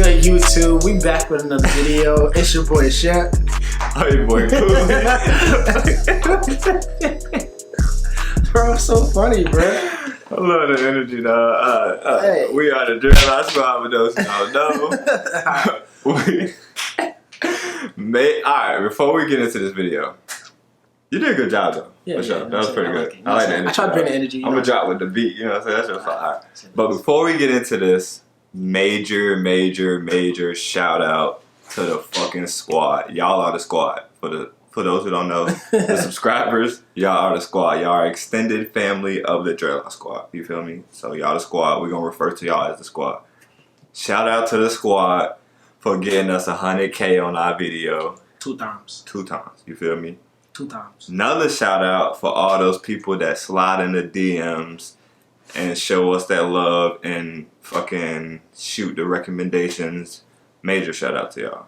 good, YouTube? We back with another video. It's your boy Shep. Oh, your boy Cooley. Bro, it's so funny, bro. I love the energy, dog. Hey. We are the Dreadlocksquad, for those who don't know. Alright, before we get into this video, you did a good job, though. Yeah, for sure. that was pretty good. I like the energy. I tried to bring the energy. I'm going to drop with the beat, you know what I'm saying? That's just alright. But before we get into this, major shout out to the fucking squad. Y'all are the squad. For those who don't know, the subscribers, y'all are the squad. Y'all are extended family of the Dreadlocksquad. You feel me? So y'all the squad. We're gonna refer to y'all as the squad. Shout out to the squad for getting us 100K on our video. 2 times. 2 times. You feel me? 2 times. Another shout out for all those people that slide in the DMs and show us that love and fucking shoot the recommendations. Major shout out to y'all.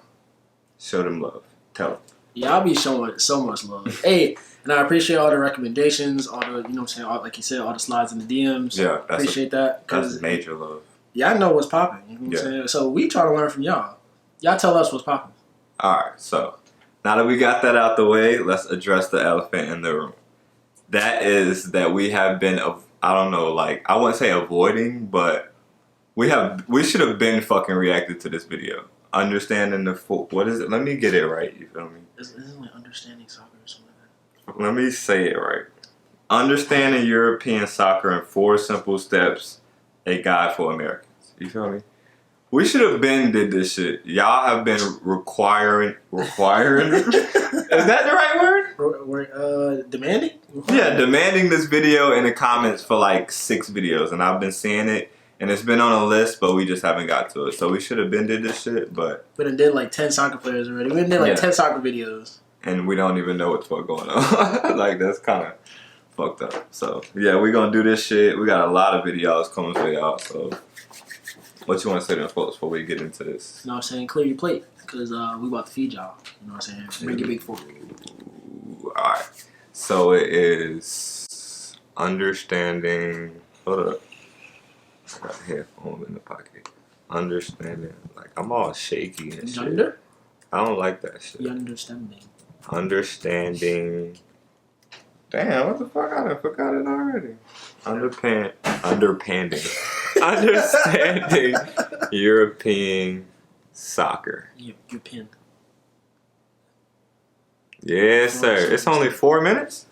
Show them love. Tell them. Yeah, I'll be showing so much love. Hey, and I appreciate all the recommendations, all the, you know what I'm saying, all, like you said, all the slides in the DMs. Yeah, appreciate that. That's major love. Yeah, I know what's popping. You know what I'm saying? So we try to learn from y'all. Y'all tell us what's popping. Alright, so now that we got that out the way, let's address the elephant in the room. That is that we have been, I don't know, like, I wouldn't say avoiding, but we should have been fucking reacted to this video. Understanding the what is it? Let me get it right, you feel me? Isn't it like understanding soccer or something like that? Let me say it right. Understanding European soccer in 4 simple steps, a guide for Americans. You feel me? We should have been did this shit. Y'all have been requiring. Is that the right word? Demanding? Yeah, demanding this video in the comments for like 6 videos, and I've been seeing it, and it's been on a list, but we just haven't got to it. So we should have been did this shit, but we done did like 10 soccer players already. We done did like 10 soccer videos, and we don't even know what's going on. Like, that's kind of fucked up. So yeah, we gonna do this shit. We got a lot of videos coming for y'all. So what you want to say to them folks before we get into this? You know what I'm saying? Clear your plate, because we about to feed y'all. You know what I'm saying? Bring your big fork. Alright. So it is understanding. Hold up. I got a headphone in the pocket. Understanding. Like, I'm all shaky and shit. I don't like that shit. Understanding. Damn, what the fuck? I done forgot it already. Understanding European soccer. European. Yes, sir. It's only 4 minutes?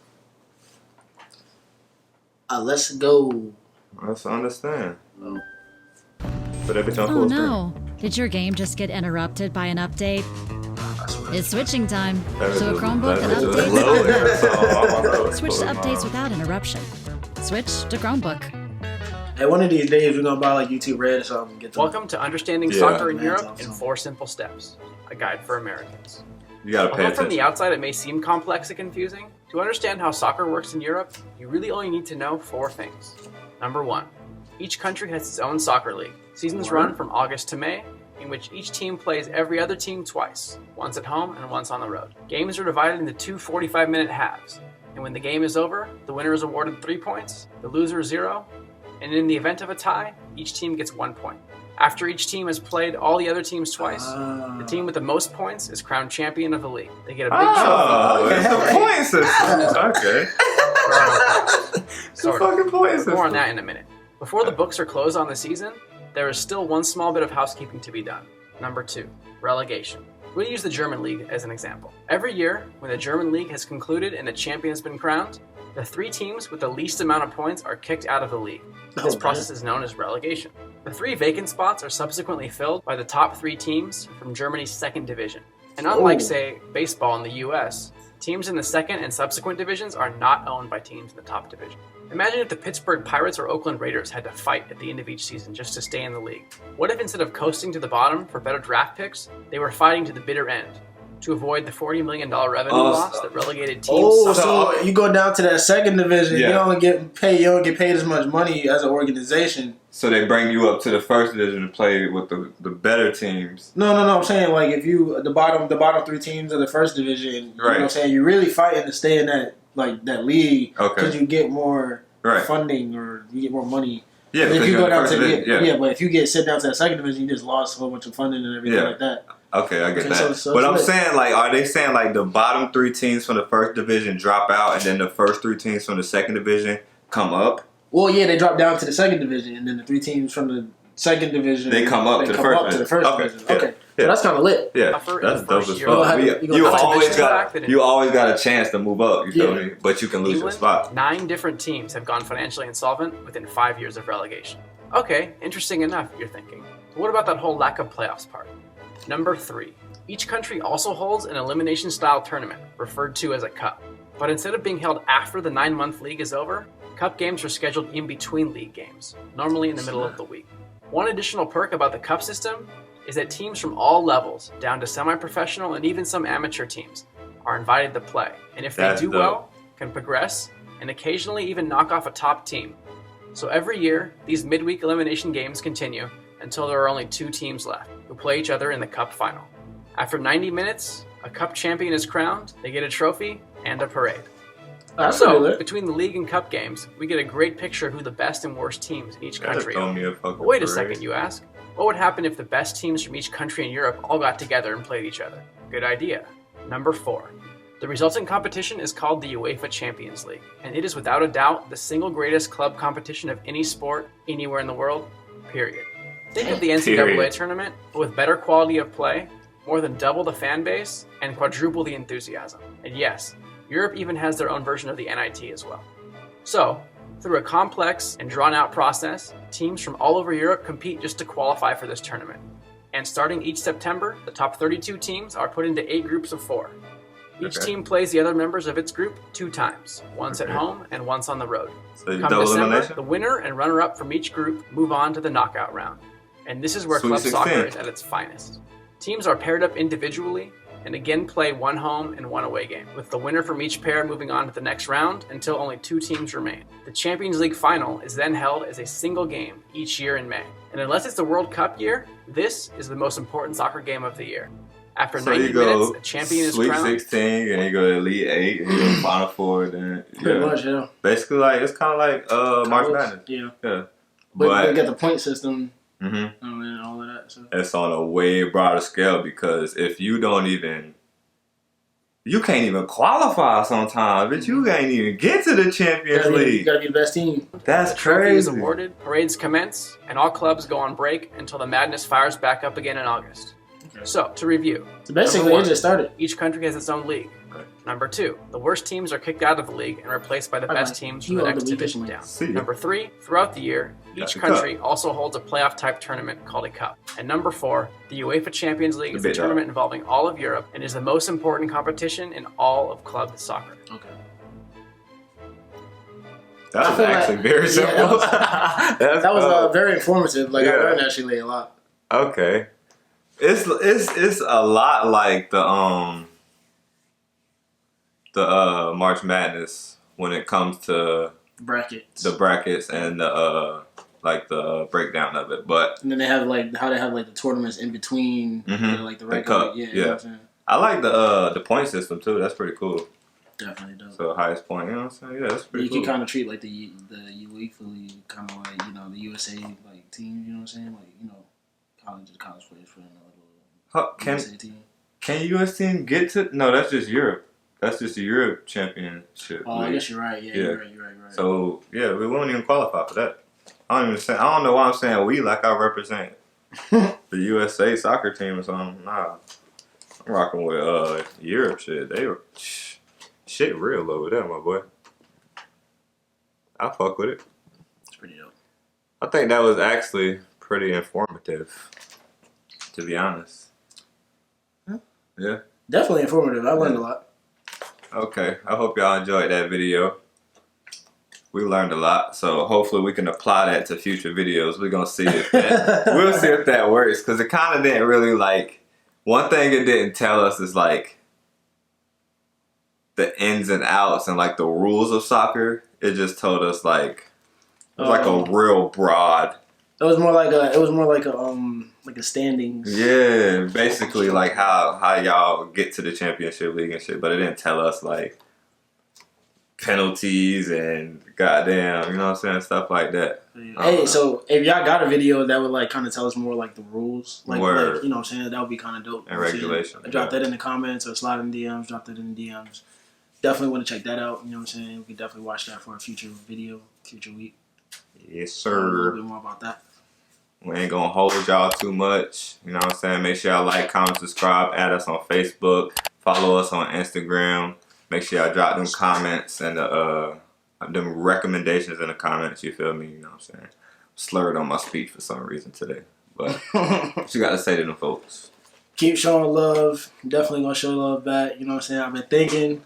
Let's go. Let's understand. Oh. But every time oh no. Did your game just get interrupted by an update? It's switching time. So a Chromebook and updates. Switch to updates without interruption. Switch to Chromebook. Hey, one of these days we're gonna buy like YouTube Red or something. Get Welcome to Understanding Soccer in Europe in 4 Simple Steps, a guide for Americans. You gotta pay attention. From the outside, it may seem complex and confusing. To understand how soccer works in Europe, you really only need to know 4 things. Number 1, each country has its own soccer league. Seasons run from August to May, in which each team plays every other team twice, once at home and once on the road. Games are divided into 2 45-minute halves, and when the game is over, the winner is awarded 3 points, the loser 0, and in the event of a tie, each team gets 1 point. After each team has played all the other teams twice, the team with the most points is crowned champion of the league. They get a big trophy. Oh, it's the point system. Okay. Sort of. More on that in a minute. Before the books are closed on the season, there is still one small bit of housekeeping to be done. Number 2, relegation. We'll use the German League as an example. Every year, when the German League has concluded and the champion has been crowned, the 3 teams with the least amount of points are kicked out of the league. This process is known as relegation. The 3 vacant spots are subsequently filled by the top 3 teams from Germany's 2nd division. And unlike, say, baseball in the US, teams in the 2nd and subsequent divisions are not owned by teams in the top division. Imagine if the Pittsburgh Pirates or Oakland Raiders had to fight at the end of each season just to stay in the league. What if instead of coasting to the bottom for better draft picks, they were fighting to the bitter end to avoid the $40 million revenue loss that relegated teams suffer? So you go down to that 2nd division, you don't get paid as much money as an organization. So they bring you up to the 1st division to play with the better teams. No. I'm saying, like, if you the bottom 3 teams of the 1st division, you know what I'm saying, you're really fighting to stay in that league because you get more funding or you get more money. Yeah, if because you you're go in the down first to division. Yeah. but if you get sent down to the second division, you just lost a whole bunch of funding and everything like that. Okay, I get that. So but I'm lit. saying, like, are they saying, like, the bottom 3 teams from the first division drop out and then the first 3 teams from the second division come up? Well, yeah, they drop down to the second division, and then the 3 teams from the second division They come up to the first division. Yeah. Okay, so that's kind of lit. Yeah, Tougher that's in the dope first as year. fuck. You always got a chance to move up, you feel me? But you can lose your England, spot. 9 different teams have gone financially insolvent within 5 years of relegation. Okay, interesting enough, you're thinking. But what about that whole lack of playoffs part? Number 3. Each country also holds an elimination-style tournament, referred to as a cup. But instead of being held after the 9-month league is over, cup games are scheduled in between league games, normally in the middle of the week. One additional perk about the cup system is that teams from all levels, down to semi-professional and even some amateur teams, are invited to play. And if they do well, can progress, and occasionally even knock off a top team. So every year, these midweek elimination games continue until there are only 2 teams left, who play each other in the cup final. After 90 minutes, a cup champion is crowned, they get a trophy, and a parade. So, between the league and cup games, we get a great picture of who the best and worst teams in each country are. But wait a second, you ask. What would happen if the best teams from each country in Europe all got together and played each other? Good idea. Number 4. The resulting competition is called the UEFA Champions League, and it is without a doubt the single greatest club competition of any sport anywhere in the world, period. Think of the NCAA tournament, but with better quality of play, more than double the fan base, and quadruple the enthusiasm. And yes, Europe even has their own version of the NIT as well. So, through a complex and drawn-out process, teams from all over Europe compete just to qualify for this tournament. And starting each September, the top 32 teams are put into 8 groups of 4. Each team plays the other members of its group 2 times, once at home and once on the road. So Come December, the winner and runner-up from each group move on to the knockout round. And this is where club soccer is at its finest. Teams are paired up individually and again play 1 home and 1 away game, with the winner from each pair moving on to the next round until only 2 teams remain. The Champions League final is then held as a single game each year in May. And unless it's the World Cup year, this is the most important soccer game of the year. After 90 minutes, a champion is crowned. Sweet 16, and you go to Elite 8, and you go Final 4, then pretty much, yeah. Basically, like it's kind of like March Madness. Yeah. But they get the point system. Mm-hmm. And all of that. So. It's on a way broader scale because if you don't even, you can't even qualify sometimes, but you can't even get to the Champions League. You gotta be the best team. That's the trophy crazy. is awarded, parades commence, and all clubs go on break until the madness fires back up again in August. Okay. So, to review. So basically, it just started. Each country has its own league. Okay. Number 2, the worst teams are kicked out of the league and replaced by the best teams from the next division down. Number 3, throughout the year, each country also holds a playoff-type tournament called a cup. And number 4, the UEFA Champions League is a tournament involving all of Europe and is the most important competition in all of club soccer. Okay. That was actually very simple. That was very informative. Like, I learned actually a lot. Okay. It's a lot like the March Madness when it comes to brackets and the breakdown of it. But and then they have how they have the tournaments in between the regular cup. You know what I'm saying? I like the point system too. That's pretty cool. Definitely does. So highest point, you know what I'm saying? Yeah, that's pretty cool. You can kind of treat the UEFA league kind of like the USA teams. You know what I'm saying? College players for USA team. Can US team get to? No, that's just Europe. That's just the Europe Championship. Oh, I guess you're right. Yeah, you're right. So yeah, we won't even qualify for that. I don't know why I'm saying we like I represent the USA soccer team or something. Nah, I'm rocking with Europe shit. They were shit real over there, my boy. I fuck with it. It's pretty dope. I think that was actually pretty informative, to be honest. Yeah. Definitely informative. I learned a lot. Okay. I hope y'all enjoyed that video. We learned a lot, so hopefully we can apply that to future videos. We're gonna see if we'll see if that works, because it kind of didn't really one thing it didn't tell us is the ins and outs and the rules of soccer. It just told us it was a real broad. It was more like a standings. Yeah, basically how y'all get to the championship league and shit, but it didn't tell us penalties and goddamn, you know what I'm saying, stuff like that. Hey, so if y'all got a video that would like kind of tell us more like the rules, like you know what I'm saying, that would be kind of dope. And regulation. Drop that in the comments or slide in DMs. Drop that in the DMs. Definitely want to check that out. You know what I'm saying? We could definitely watch that for a future video, future week. Yes, A sir. little bit more about that. We ain't gonna hold y'all too much. You know what I'm saying? Make sure y'all like, comment, subscribe, add us on Facebook, follow us on Instagram. Make sure y'all drop them comments and them recommendations in the comments, you feel me? You know what I'm saying? Slurred on my speech for some reason today. But what you gotta say to them folks? Keep showing love. Definitely gonna show love back. You know what I'm saying? I've been thinking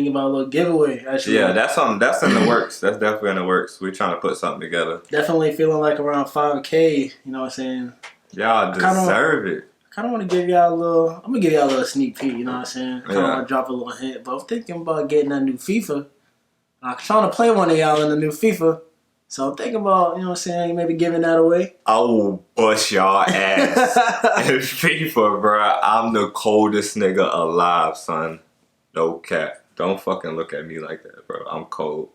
about a little giveaway, actually. Yeah, that's in the works. That's definitely in the works. We're trying to put something together. Definitely feeling like around 5K, you know what I'm saying? Y'all deserve it. I kind of want to give y'all a little, I'm going to give y'all a little sneak peek, you know what I'm saying? I kind of want to drop a little hint, but I'm thinking about getting that new FIFA. I'm trying to play one of y'all in the new FIFA. So I'm thinking about, you know what I'm saying, maybe giving that away. I will bust y'all ass in FIFA, bro. I'm the coldest nigga alive, son. No cap. Don't fucking look at me like that, bro. I'm cold.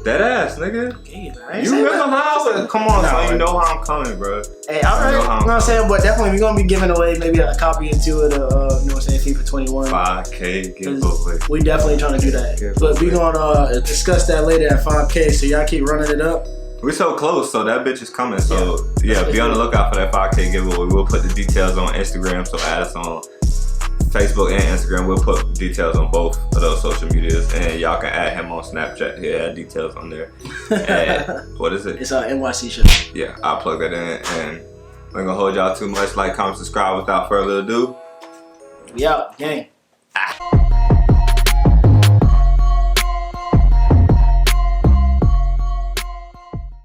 Dead ass, nigga. Okay, you remember how? Come on, son. You know how I'm coming, bro. Hey, alright. You know what I'm saying? But definitely, we're going to be giving away maybe a copy or two of the, you know what I'm saying, FIFA 21. 5K giveaway. We definitely trying to do that. But we're going to discuss that later at 5K, so y'all keep running it up. We're so close, so that bitch is coming. So, yeah, be on the lookout for that 5K giveaway. We'll put the details on Instagram, so add us on Facebook and Instagram. We'll put details on both of those social medias, and y'all can add him on Snapchat. He'll add details on there. And what is it? It's our NYC show. Yeah, I'll plug that in, and I'm gonna hold y'all too much. Like, comment, subscribe. Without further ado, we out, gang.